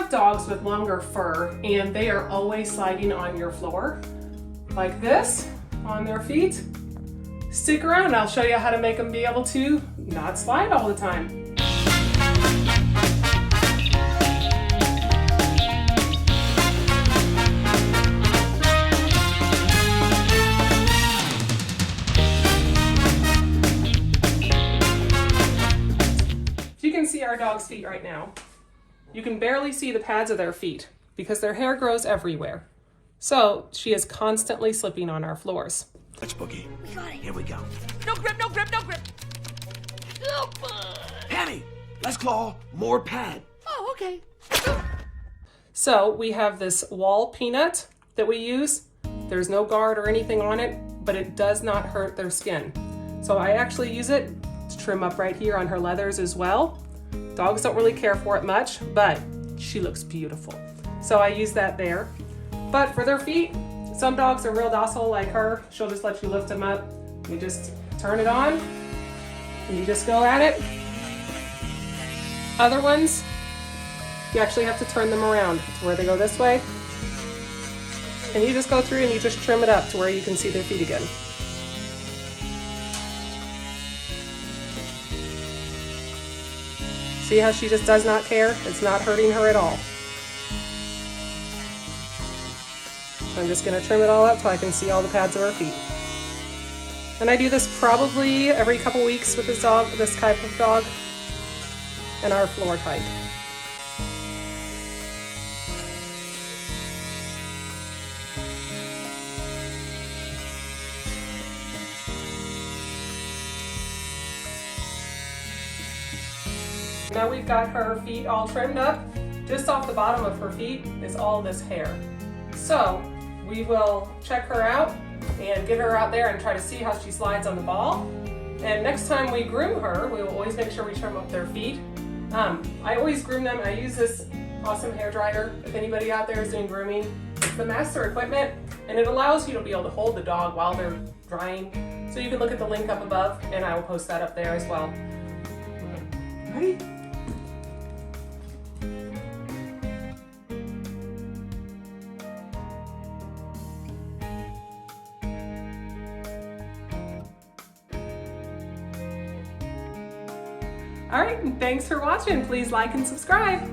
have dogs with longer fur and they are always sliding on your floor, like this, on their feet, stick around. I'll show you how to make them be able to not slide all the time. You can see our dog's feet right now. You can barely see the pads of their feet because their hair grows everywhere. So she is constantly slipping on our floors. Let's boogie. We got it. Here we go. No grip, no grip, no grip. Hammy, let's claw more pad. Oh, okay. So we have this wall peanut that we use. There's no guard or anything on it, but it does not hurt their skin. So I actually use it to trim up right here on her leathers as well. Dogs don't really care for it much, but she looks beautiful. So I use that there. But for their feet, some dogs are real docile like her. She'll just let you lift them up. You just turn it on and you just go at it. Other ones, you actually have to turn them around to where they go this way. And you just go through and you just trim it up to where you can see their feet again. See how she just does not care? It's not hurting her at all. I'm just going to trim it all up so I can see all the pads of her feet. And I do this probably every couple weeks with this dog, this type of dog, and our floor type. Now we've got her feet all trimmed up. Just off the bottom of her feet is all this hair. So we will check her out and get her out there and try to see how she slides on the ball. And next time we groom her, we will always make sure we trim up their feet. I always groom them. I use this awesome hair dryer. If anybody out there is doing grooming, it's the master equipment, and it allows you to be able to hold the dog while they're drying. So you can look at the link up above, and I will post that up there as well. Ready? All right, thanks for watching. Please like and subscribe.